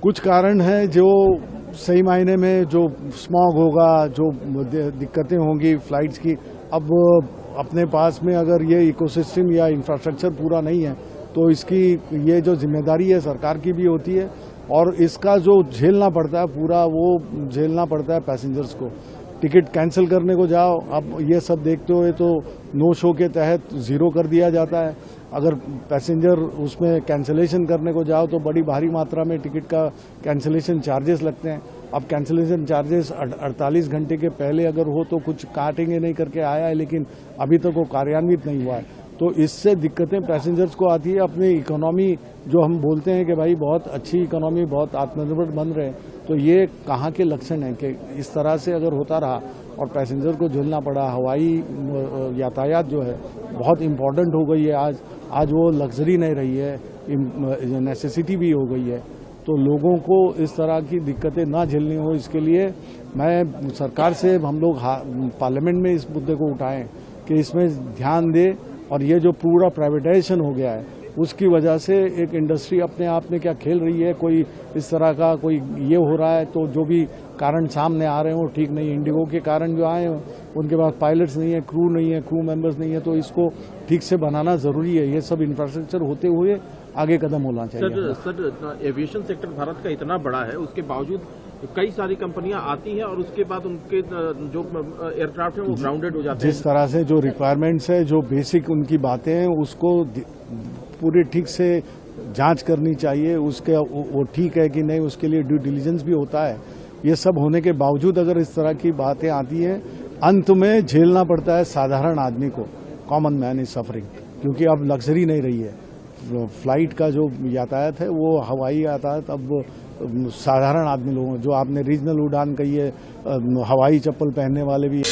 कुछ कारण है जो सही मायने में जो स्मॉग होगा, जो दिक्कतें होंगी फ्लाइट्स की। अब अपने पास में अगर ये इकोसिस्टम या इंफ्रास्ट्रक्चर पूरा नहीं है तो इसकी ये जो जिम्मेदारी है सरकार की भी होती है और इसका जो झेलना पड़ता है पूरा वो झेलना पड़ता है पैसेंजर्स को। टिकट कैंसिल करने को जाओ, अब ये सब देखते हुए तो नो शो के तहत ज़ीरो कर दिया जाता है। अगर पैसेंजर उसमें कैंसिलेशन करने को जाओ तो बड़ी भारी मात्रा में टिकट का कैंसिलेशन चार्जेस लगते हैं। अब कैंसिलेशन चार्जेस 48 घंटे के पहले अगर हो तो कुछ काटेंगे नहीं करके आया है, लेकिन अभी तक वो कार्यान्वित नहीं हुआ है। तो इससे दिक्कतें पैसेंजर्स को आती है। अपनी इकोनॉमी जो हम बोलते हैं कि भाई बहुत अच्छी इकोनॉमी, बहुत आत्मनिर्भर बन रहे हैं, तो ये कहाँ के लक्षण हैं कि इस तरह से अगर होता रहा और पैसेंजर को झेलना पड़ा। हवाई यातायात जो है बहुत इम्पोर्टेंट हो गई है, आज वो लग्जरी नहीं रही है, नेसेसिटी भी हो गई है। तो लोगों को इस तरह की दिक्कतें ना झेलनी हो, इसके लिए मैं सरकार से हम लोग पार्लियामेंट में इस मुद्दे को उठाएं कि इसमें ध्यान दे। और ये जो पूरा प्राइवेटाइजेशन हो गया है उसकी वजह से एक इंडस्ट्री अपने आप में क्या खेल रही है, कोई इस तरह का कोई ये हो रहा है, तो जो भी कारण सामने आ रहे हैं वो ठीक नहीं है। इंडिगो के कारण जो आए हैं उनके पास पायलट्स नहीं है, क्रू नहीं है, क्रू मेंबर्स नहीं है, तो इसको ठीक से बनाना ज़रूरी है। ये सब इंफ्रास्ट्रक्चर होते हुए आगे कदम होना चाहिए। सर, एविएशन सेक्टर भारत का इतना बड़ा है, उसके बावजूद कई सारी कंपनियां आती हैं और उसके बाद उनके जो एयरक्राफ्ट हैं वो ग्राउंडेड हो जाते हैं। जिस तरह से जो रिक्वायरमेंट्स है, जो बेसिक उनकी बातें हैं, उसको पूरी ठीक से जांच करनी चाहिए। उसके वो ठीक है कि नहीं, उसके लिए ड्यू डिलिजेंस भी होता है। ये सब होने के बावजूद अगर इस तरह की बातें आती हैं, अंत में झेलना पड़ता है साधारण आदमी को। कॉमन मैन इज सफरिंग, क्योंकि अब लग्जरी नहीं रही है। फ्लाइट का जो यातायात है वो हवाई यातायात अब साधारण आदमी लोगों, जो आपने रीजनल उड़ान कही है, हवाई चप्पल पहनने वाले भी